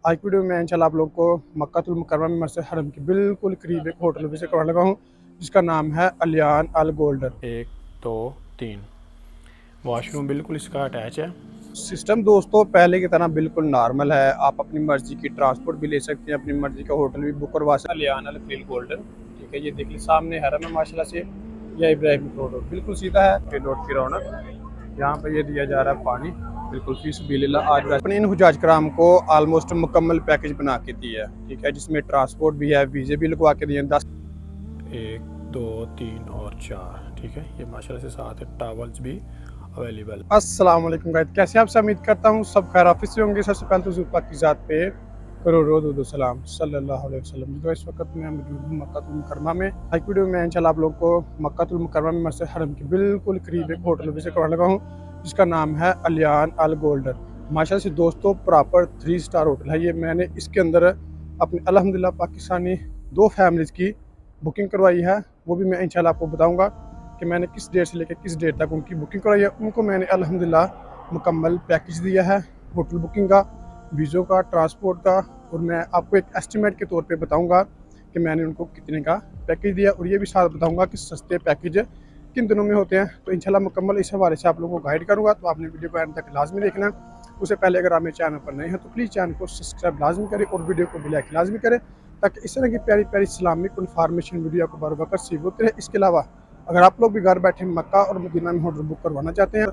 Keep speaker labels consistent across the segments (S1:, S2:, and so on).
S1: आज की वीडियो में इंशाल्लाह आप लोग को मक्कातुल मुकर्रमा में मस्जिद हरम के बिल्कुल करीब एक होटल विजिट करवाने लगा हूँ जिसका नाम है अलियान अल गोल्डन।
S2: 1 2 3 वॉशरूम बिल्कुल इसका अटैच है।
S1: सिस्टम दोस्तों पहले की तरह बिल्कुल नॉर्मल है। आप अपनी मर्जी की ट्रांसपोर्ट भी ले सकते हैं, अपनी मर्जी का होटल भी बुक करवा सकते हैं। अलियान अल गोल्डन, ठीक है। ये देखिए सामने हरम है माशाल्लाह से। यह इब्राहिम रोड बिल्कुल सीधा है। रोड की रौनक यहाँ पर ये दिया जा रहा है पानी बिल्कुल फीस बिल्ला। आज अपने इन हुजाज कराम को ऑलमोस्ट मुकम्मल पैकेज बना के दिया है, ठीक है, जिसमें ट्रांसपोर्ट भी है, वीज़े भी लगवा के दिए 10
S2: 1 2 3 और 4, ठीक है। ये माशाल्लाह से साथ है, टॉवल्स भी अवेलेबल।
S1: अस्सलाम वालेकुम गाइस, कैसे आप सब? उम्मीद करता हूँ सब खैर ऑफिस से होंगे। सबसे पहले तो हुज़ूर पाक की ज़ात पे करोड़ों सलाम सल्लल्लाहु अलैहि वसल्लम। तो इस वक्त मैं मौजूद हूँ मक्कातुल मुकर्रमा में। आज की वीडियो में इंशाल्लाह आप लोग को मक्कातुल मुकर्रमा में मस्जिद हरम के बिल्कुल करीब एक होटल विजिट करवाने लगा हूँ जिसका नाम है अलियान अल गोल्डन। माशाल्लाह से दोस्तों प्रॉपर 3 स्टार होटल है ये। मैंने इसके अंदर अपने अल्हम्दुलिल्लाह पाकिस्तानी 2 फैमिलीज़ की बुकिंग करवाई है। वो भी मैं इंशाल्लाह आपको बताऊँगा कि मैंने किस डेट से लेकर किस डेट तक उनकी बुकिंग करवाई है। उनको मैंने अल्हम्दुलिल्लाह मुकम्मल पैकेज दिया है, होटल बुकिंग का, वीज़ों का, ट्रांसपोर्ट का। और मैं आपको एक एस्टिमेट के तौर पे बताऊंगा कि मैंने उनको कितने का पैकेज दिया, और ये भी साथ बताऊंगा कि सस्ते पैकेज किन दिनों में होते हैं। तो इंशाल्लाह मुकम्मल इस हवाले से आप लोगों को गाइड करूँगा, तो आपने वीडियो को एंड तक लाजमी देखना। उससे पहले अगर आप मेरे चैनल पर नए हैं तो प्लीज़ चैनल को सब्सक्राइब लाजमी करें और वीडियो को लाइक लाजमी करें, ताकि इस तरह की प्यारी प्यारी इस्लामिक इन्फॉर्मेशन वीडियो आपको बर वक्त रिसीव होते रहे। इसके अलावा अगर आप लोग भी घर बैठे मक्का और मदीना में होटल बुक करवाना चाहते हैं,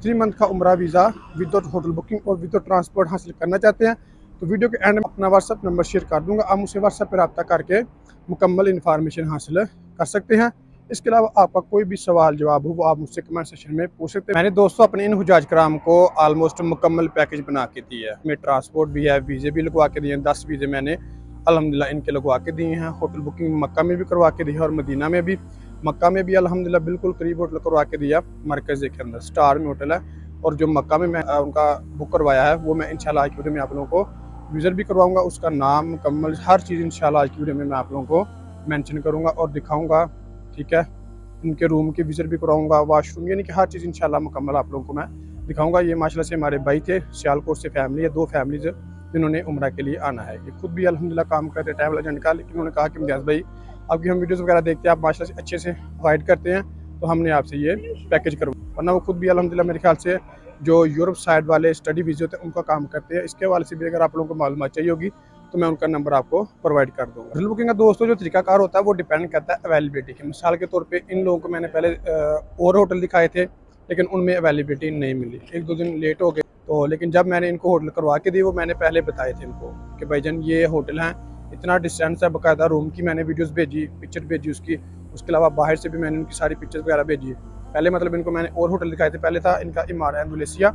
S1: 3 मंथ का उम्रा वीज़ा विदाउट होटल बुकिंग और विदाउट ट्रांसपोर्ट हासिल करना चाहते हैं, तो वीडियो के एंड में अपना व्हाट्सअप नंबर शेयर कर दूंगा। आप मुझसे व्हाट्सअप पर रब्ता करके मुकम्मल इन्फॉर्मेशन हासिल कर सकते हैं। इसके अलावा आपका कोई भी सवाल जवाब हो वो आप मुझसे कमेंट सेक्शन में पूछ सकते हैं। मैंने दोस्तों अपने इन हुजाज कराम को ऑलमोस्ट मुकम्मल पैकेज बना के दिया है। इसमें ट्रांसपोर्ट भी है, वीज़े भी लगवा के दिए हैं। 10 वीज़े मैंने अल्हम्दुलिल्लाह इनके लगवा के दिए हैं। होटल बुकिंग मक्का में भी करवा के दी है और मदीना में भी। मक्का में भी अल्हम्दुलिल्लाह बिल्कुल करीब होटल करवा के दिया, मरकज़ के अंदर स्टार में होटल है। और जो मक्का में मैं उनका बुक करवाया है वो मैं इंशाल्लाह आज की वीडियो में आप लोगों को विज़िट भी करवाऊंगा। उसका नाम मुकम्मल हर चीज़ इंशाल्लाह आज की वीडियो में मैं आप लोगों को मेंशन करूंगा और दिखाऊंगा, ठीक है। उनके रूम की विज़िट भी करवाऊंगा, वाशरूम, यानी कि हर चीज़ इंशाल्लाह मुकम्मल आप लोगों को मैं दिखाऊंगा। ये माशाल्लाह से हमारे भाई थे, सियालकोट से फैमिली है, 2 फैमिलीज़ जिन्होंने उम्रा के लिए आना है। ये खुद भी अल्हम्दुलिल्लाह काम करते हैं ट्रैवल एजेंट का, लेकिन उन्होंने कहा कि मिजाज भाई आपकी हम वीडियोज़ वगैरह देखते हैं, आप माशाल्लाह से अच्छे से गाइड करते हैं, तो हमने आपसे ये पैकेज करवाया। वरना वो खुद भी अल्हम्दुलिल्लाह मेरे ख्याल से जो यूरोप साइड वाले स्टडी वीज़े होते हैं उनका काम करते हैं। इसके हवाले से भी अगर आप लोगों को मालूमात चाहिए होगी तो मैं उनका नंबर आपको प्रोवाइड कर दूँगा। होटल बुकिंग का दोस्तों जो तरीकाकार होता है वो डिपेंड करता है अवेलेबिलिटी की। मिसाल के तौर पे इन लोगों को मैंने पहले और होटल दिखाए थे, लेकिन उनमें अवेलेबिलिटी नहीं मिली, 1-2 दिन लेट हो गए। तो लेकिन जब मैंने इनको होटल करवा के दी वो मैंने पहले बताए थे इनको कि भाईजान ये होटल हैं, इतना डिस्टेंस है, बाकायदा रूम की मैंने वीडियोज़ भेजी, पिक्चर भेजी उसकी। उसके अलावा बाहर से भी मैंने उनकी सारी पिक्चर्स वगैरह भेजी। पहले मतलब इनको मैंने और होटल दिखाए थे, पहले था इनका इमारा इंडोनेशिया,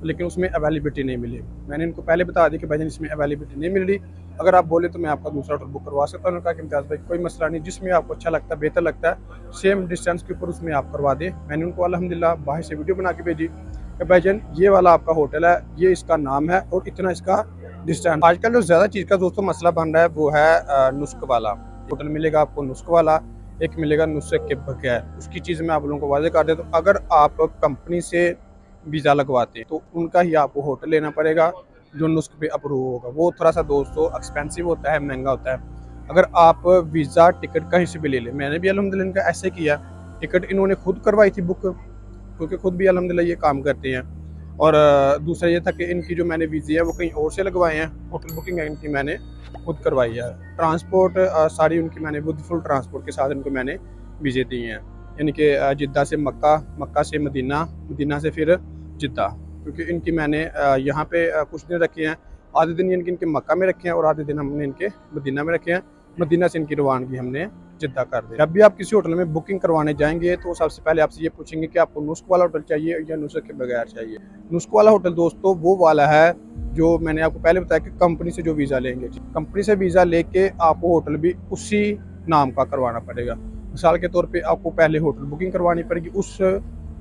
S1: लेकिन उसमें अवेलेबिलिटी नहीं मिली। मैंने इनको पहले बता दी कि भाईजान इसमें अवेलेबिलिटी नहीं मिल रही, अगर आप बोले तो मैं आपका दूसरा होटल बुक करवा सकता हूँ। उन्होंने कहा कि इम्तियाज़ भाई कोई मसला नहीं, जिसमें आपको अच्छा लगता है, बेहतर लगता है, सेम डिस्टेंस के ऊपर उसमें आप करवा दें। मैंने उनको अल्हम्दुलिल्लाह बाहर से वीडियो बना के भेजी कि भाईजान ये वाला आपका होटल है, ये इसका नाम है और इतना इसका डिस्टेंस। आजकल जो ज़्यादा चीज़ का दोस्तों मसला बन रहा है वो है नुस्ख वाला होटल मिलेगा आपको, नुस्ख वाला एक मिलेगा नुस्खे के बगैर। उसकी चीज़ मैं आप लोगों को वाज़ेह कर देता हूँ। अगर आप कंपनी से वीज़ा लगवाते हैं तो उनका ही आपको होटल लेना पड़ेगा जो नुस्ख पे अप्रूव होगा। वो थोड़ा सा दोस्तों एक्सपेंसिव होता है, महंगा होता है। अगर आप वीज़ा टिकट कहीं से भी ले लें, मैंने भी अल्हम्दुलिल्लाह इनका ऐसे किया, टिकट इन्होंने खुद करवाई थी बुक, क्योंकि खुद भी अल्हम्दुलिल्लाह ये काम करते हैं। और दूसरा ये था कि इनकी जो मैंने वीज़े हैं वो कहीं और से लगवाए हैं, होटल बुकिंग है इनकी मैंने खुद करवाई है। ट्रांसपोर्ट सारी उनकी मैंने विद फुल ट्रांसपोर्ट के साथ इनको मैंने वीज़े दिए हैं, यानी कि जिद्दा से मक्का, मक्का से मदीना, मदीना से फिर जिद्दा। क्योंकि इनकी मैंने यहाँ पे कुछ दिन रखे हैं, आधे दिन इनके मक्का में रखे हैं और आधे दिन हमने इनके मदीना में रखे हैं। मदीना से इनकी रवानगी हमने जिद्दा कर दी। जब भी आप किसी होटल में बुकिंग करवाने जाएंगे तो सबसे पहले आपसे ये पूछेंगे कि आपको नुस्ख वाला होटल चाहिए या नुस्ख के बगैर चाहिए। नुस्ख वाला होटल दोस्तों वो वाला है जो मैंने आपको पहले बताया कि कंपनी से जो वीज़ा लेंगे, कंपनी से वीज़ा लेके आपको होटल भी उसी नाम का करवाना पड़ेगा। मिसाल के तौर पे आपको पहले होटल बुकिंग करवानी पड़ेगी, उस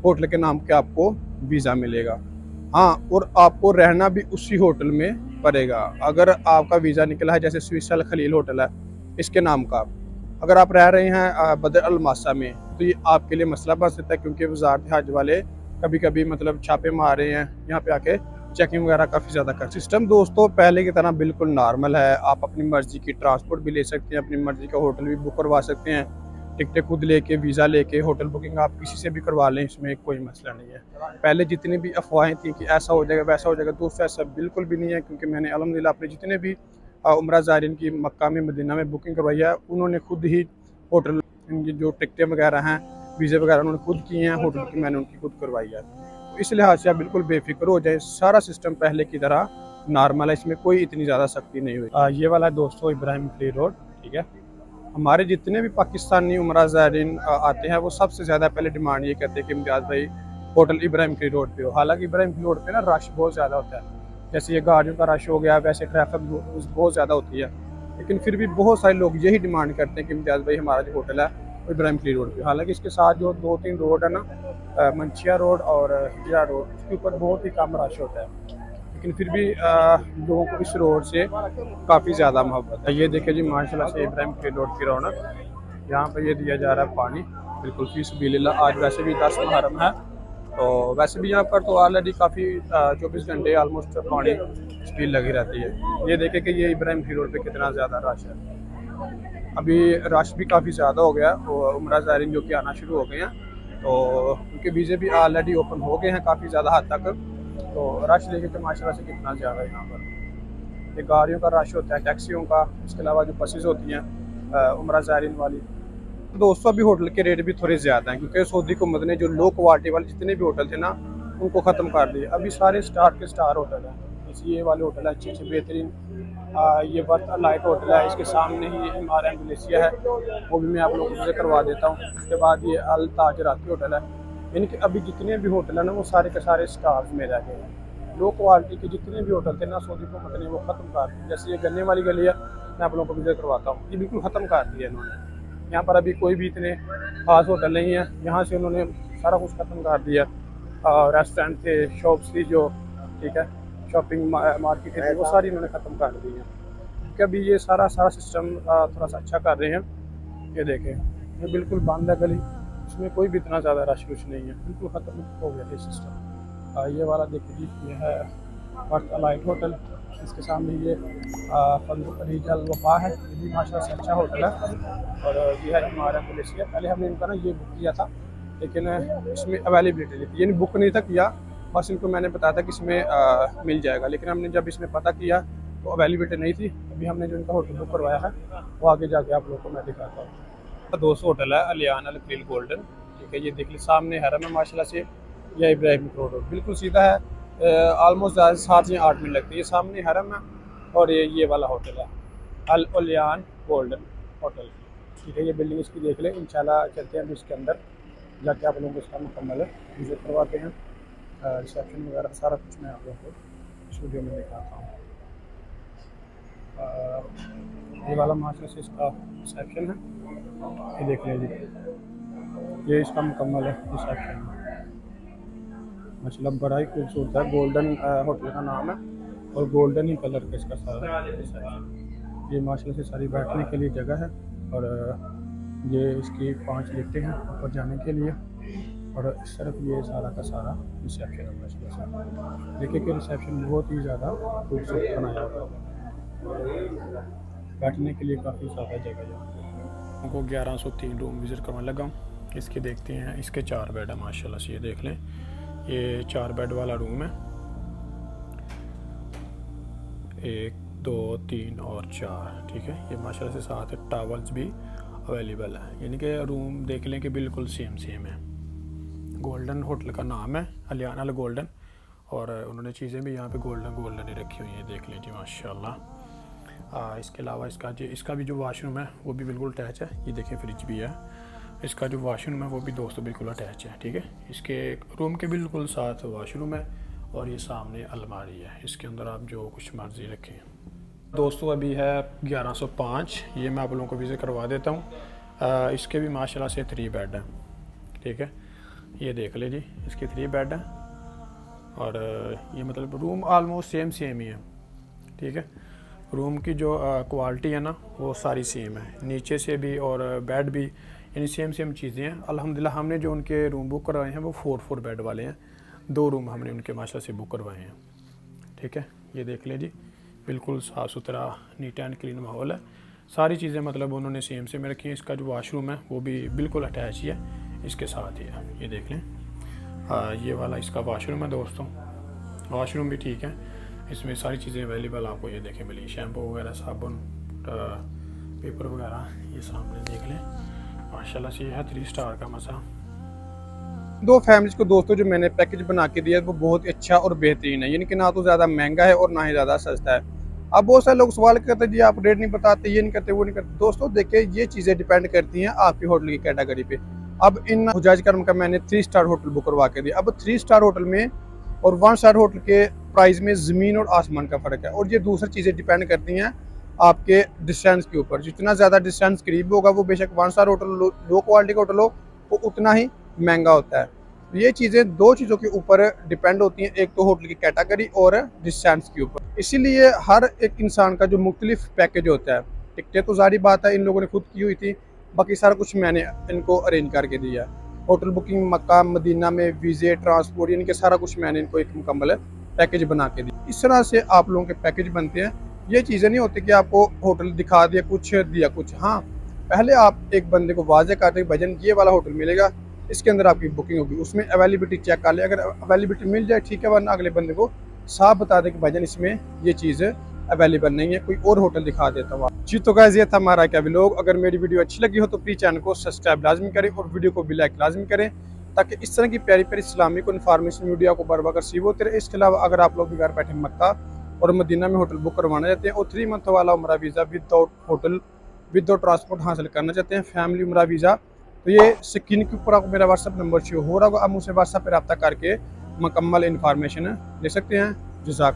S1: होटल के नाम के आपको वीज़ा मिलेगा। हाँ, और आपको रहना भी उसी होटल में पड़ेगा। अगर आपका वीज़ा निकला है जैसे स्विस अल खलील होटल है इसके नाम का, अगर आप रह रहे हैं बदर अल मासा में, तो ये आपके लिए मसला बन सकता है, क्योंकि वज़ारत हज वाले कभी कभी मतलब छापे मार रहे हैं, यहाँ पे आके चेकिंग वगैरह काफ़ी ज़्यादा कर। सिस्टम दोस्तों पहले की तरह बिल्कुल नॉर्मल है। आप अपनी मर्ज़ी की ट्रांसपोर्ट भी ले सकते हैं, अपनी मर्ज़ी का होटल भी बुक करवा सकते हैं, टिकटें खुद लेके, वीज़ा लेके, होटल बुकिंग आप किसी से भी करवा लें, इसमें कोई मसला नहीं है। पहले जितनी भी अफवाहें थी कि ऐसा हो जाएगा वैसा हो जाएगा, दोस्तों ऐसा बिल्कुल भी नहीं है, क्योंकि मैंने अल्हम्दुलिल्लाह अपने जितने भी उम्रा ज़ायरीन की मक्का में, मदीना में बुकिंग करवाई है, उन्होंने खुद ही होटल, इनकी जो टिकटें वगैरह हैं, वीज़े वगैरह उन्होंने खुद किए हैं, होटल की मैंने उनकी खुद करवाई है। तो इस लिहाज से आप बिल्कुल बेफिक्र हो जाए, सारा सिस्टम पहले की तरह नॉर्मल है, इसमें कोई इतनी ज़्यादा सख्ती नहीं हुई। ये वाला दोस्तों इब्राहिम खलील रोड, ठीक है। हमारे जितने भी पाकिस्तानी उम्रा ज़ायरीन आते हैं, वो सबसे ज़्यादा पहले डिमांड ये करते हैं कि इम्तियाज़ भाई होटल इब्राहिम खलील रोड पे हो। हालांकि इब्राहिम खलील रोड पे ना रश बहुत ज़्यादा होता है, जैसे ये गाड़ियों का रश हो गया, वैसे ट्रैफिक बहुत ज़्यादा होती है, लेकिन फिर भी बहुत सारे लोग यही डिमांड करते हैं कि इम्तियाज़ भाई हमारा जो होटल है वो इब्राहिम खलील रोड पे। हालांकि इसके साथ जो 2-3 रोड है ना, मंचिया रोड और हिजरा रोड, उसके ऊपर बहुत ही कम रश होता है, लेकिन फिर भी लोगों को इस रोड से काफ़ी ज़्यादा मोहब्बत है। ये देखिए जी माशाल्लाह से इब्राहिम खलील रोड की रौनक। यहाँ पर ये दिया जा रहा है पानी बिल्कुल फी सबिलिल्लाह। आज वैसे भी 10 मुहर्रम है, तो वैसे भी यहाँ पर तो ऑलरेडी काफ़ी 24 घंटे ऑलमोस्ट पानी स्पीड लगी रहती है। ये देखें कि ये इब्राहिम खलील रोड पे कितना ज़्यादा रश है। अभी रश भी काफ़ी ज़्यादा हो गया, और उम्रा ज़ायरीन जो कि आना शुरू हो गए हैं, तो उनके वीज़े भी ऑलरेडी ओपन हो गए हैं काफ़ी ज़्यादा हद तक। तो रश देखें कि माशाल्लाह से कितना ज़्यादा है यहाँ पर। ये गाड़ियों का रश होता है, टैक्सियों का, इसके अलावा जो बसेज़ होती हैं उम्रा ज़ायरीन वाली। दोस्तों अभी होटल के रेट भी थोड़े ज़्यादा हैं, क्योंकि सऊदी हुकूमत ने जो लो क्वालिटी वाले जितने भी होटल थे ना, उनको ख़त्म कर दिए। अभी सारे स्टार के स्टार होटल हैं, जैसे ये वाले होटल है अच्छे अच्छे बेहतरीन। ये वर्थ लाइट होटल है, इसके सामने ही हमारा इंडोनेशिया है, वो भी मैं आप लोगों को करवा देता हूँ। उसके बाद ये अल ताज राती होटल है। यानी कि अभी जितने भी होटल हैं ना, वो सारे के सारे स्टार्स में रह गए हैं। लो क्वालिटी के जितने भी होटल थे ना, सऊदी हुकूमत ने वो ख़त्म कर दिए। जैसे ये गन्ने वाली गली है, मैं आप लोगों को विजिट करवाता हूँ, ये बिल्कुल ख़त्म कर दिया इन्होंने। यहाँ पर अभी कोई भी इतने खास होटल नहीं है, यहाँ से उन्होंने सारा कुछ ख़त्म कर दिया। रेस्टोरेंट थे, शॉप्स थी जो, ठीक है, शॉपिंग मार्केट थी, वो सारी इन्होंने ख़त्म कर दी है, क्योंकि अभी ये सारा सिस्टम थोड़ा सा अच्छा कर रहे हैं। ये देखें, ये बिल्कुल बंद है गली, इसमें कोई भी इतना ज़्यादा रश नहीं है, बिल्कुल ख़त्म हो गया ये सिस्टम। ये वाला देखिए, ये है वर्थ लाइट होटल, इसके सामने ये फंदुक रीजल वफा है, ये भी माशाल्लाह से अच्छा होटल है। और ये है हमारा मलेशिया। पहले हमने इनका ना ये बुक किया था, लेकिन इसमें अवेलेबिलिटी नहीं थी, यानी बुक नहीं था किया, बस इनको मैंने बताया था कि इसमें मिल जाएगा, लेकिन हमने जब इसमें पता किया तो अवेलेबिलिटी नहीं थी। अभी हमने जो इनका होटल बुक करवाया है, वो आगे जाके आप लोगों को मैं दिखाता हूँ। 200 होटल है अलियान अल खलील गोल्डन, ठीक है। ये देख लीजिए सामने हरम है माशाल्लाह से, यह इब्राहिम खलील रोड बिल्कुल सीधा है, ऑलमोस्ट 7 या 8 मिनट लगती है। ये सामने हरम है, और ये वाला होटल है अल अलियान गोल्डन होटल, ठीक है। ये बिल्डिंग इसकी देख लें, इंशाल्लाह चलते हैं अभी इसके अंदर जाके आप लोगों को इसका मुकम्मल विजिट करवाते हैं। रिसेप्शन वगैरह सारा कुछ मैं आप लोगों को इस वीडियो में दिखाता हूँ। ये वाला माशाल्लाह से इसका रिसेप्शन है, ये देख लीजिए, ये इसका मुकम्मल है रिसेप्शन माशाल्लाह, बड़ा ही खूबसूरत है। गोल्डन होटल का नाम है, और गोल्डन ही कलर का इसका सारा रिसेप्शन। ये माशाल्लाह से सारी बैठने के लिए जगह है, और ये इसकी 5 लिफ्टें हैं ऊपर जाने के लिए, और इस तरफ ये सारा का सारा रिसेप्शन है माशाल्लाह से। देखिए कि रिसेप्शन बहुत ही ज़्यादा खूबसूरत बनाया हुआ है, बैठने के लिए काफ़ी ज़्यादा जगह है।
S2: उनको 1103 रूम विज़िट करवाने लगा। इसके देखते हैं, इसके 4 बेड है माशाल्लाह से, ये देख लें, ये 4 बेड वाला रूम है, 1 2 3 और 4, ठीक है। ये माशाल्लाह से साथ है टावल्स भी अवेलेबल है, यानी कि रूम देख लें कि बिल्कुल सेम है। गोल्डन होटल का नाम है, अलियान अल गोल्डन, और उन्होंने चीज़ें भी यहाँ पे गोल्डन ही रखी हुई हैं, देख लीजिए माशाल्लाह। इसके अलावा इसका भी जो वाशरूम है वो भी बिल्कुल अटैच है। ये देखें फ्रिज भी है, इसका जो वाशरूम है वो भी दोस्तों बिल्कुल अटैच है, ठीक है। इसके रूम के बिल्कुल साथ वाशरूम है, और ये सामने अलमारी है, इसके अंदर आप जो कुछ मर्ज़ी रखें। दोस्तों अभी है 1105, ये मैं आप लोगों को विज़िट करवा देता हूँ। इसके भी माशाल्लाह से 3 बेड हैं, ठीक है। ये देख ले जी, इसके 3 बेड हैं, और ये मतलब रूम आलमोस्ट सेम ही है, ठीक है। रूम की जो क्वालिटी है ना, वो सारी सेम है, नीचे से भी और बेड भी, यानी सेम चीज़ें हैं। अल्हम्दुलिल्लाह हमने जो उनके रूम बुक करवाए हैं वो 4 बेड वाले हैं, 2 रूम हमने उनके माशा से बुक करवाए हैं। ठीक है, ये देख लें जी, बिल्कुल साफ़ सुथरा नीट एंड क्लीन माहौल है। सारी चीज़ें मतलब उन्होंने सेम से में रखी हैं। इसका जो वाशरूम है वो भी बिल्कुल अटैच ही है इसके साथ ही है, ये देख लें। ये वाला इसका वाशरूम है दोस्तों, वाशरूम भी ठीक है, इसमें सारी चीज़ें अवेलेबल आपको ये देखें मिली, शैम्पू वगैरह, साबुन, पेपर वगैरह, ये सामने देख लें। माशाल्लाह से है 3 स्टार का मज़ा।
S1: 2 फैमिलीज को दोस्तों जो मैंने पैकेज बना के दिया है वो बहुत ही अच्छा और बेहतरीन है, यानी कि ना तो ज़्यादा महंगा है और ना ही ज़्यादा सस्ता है। अब बहुत सारे लोग सवाल करते हैं जी आप रेट नहीं बताते, ये नहीं करते, वो नहीं करते। दोस्तों देखिए, ये चीज़ें डिपेंड करती हैं आपकी होटल की कैटेगरी पे। अब इन हुजाज करम का मैंने 3 स्टार होटल बुक करवा के दिया। अब 3 स्टार होटल में और 1 स्टार होटल के प्राइस में ज़मीन और आसमान का फ़र्क है। और ये दूसरी चीज़ें डिपेंड करती हैं आपके डिस्टेंस के ऊपर। जितना ज़्यादा डिस्टेंस करीब होगा, वो बेशक 1 स्टार होटल लो क्वालिटी का होटल हो, वो उतना ही महंगा होता है। ये चीज़ें 2 चीज़ों के ऊपर डिपेंड होती हैं, एक तो होटल की कैटेगरी और डिस्टेंस के ऊपर। इसीलिए हर एक इंसान का जो मुख्तलिफ पैकेज होता है। टिकटें तो जारी बात है इन लोगों ने खुद की हुई थी, बाकी सारा कुछ मैंने इनको अरेंज करके दिया है। होटल बुकिंग, मक्का मदीना में वीज़े, ट्रांसपोर्ट, यानी कि सारा कुछ मैंने इनको एक मुकम्मल पैकेज बना के दिया। इस तरह से आप लोगों के पैकेज बनते हैं। ये चीज़ें नहीं होती कि आपको होटल दिखा दिया कुछ, दिया कुछ। हाँ, पहले आप एक बंदे को वाज़े करते हैं भजन ये वाला होटल मिलेगा, इसके अंदर आपकी बुकिंग होगी, उसमें अवेलेबिलिटी चेक कर ले, अगर अवेलेबिलिटी मिल जाए ठीक है, वरना अगले बंदे को साफ बता दें कि भाईजान इसमें ये चीज़ अवेलेबल नहीं है, कोई और होटल दिखा देता हूँ जी। तो गाइस ये था हमारा क्या व्लॉग। अगर मेरी वीडियो अच्छी लगी हो तो प्लीज़ चैनल को सब्सक्राइब लाजमी करें और वीडियो को भी लाइक लाजमी करें, ताकि इस तरह की प्यारी प्यारी इस्लामिक इन्फॉर्मेशन वीडियो को बार बार रिसीव होते रहे। इसके अलावा अगर आप लोग भी घर बैठे मक्का और मदीना में होटल बुक करवाना चाहते हैं और 3 मंथ वाला उम्रा visa without hotel without transport हासिल करना चाहते हैं, फैमिली उम्रा वीज़ा, तो ये स्क्रीन के ऊपर आपको मेरा व्हाट्सअप नंबर शो हो रहा होगा। आप मुझसे व्हाट्सअप पर रब्ता करके मुकम्मल इन्फॉर्मेशन ले सकते हैं। जज़ाक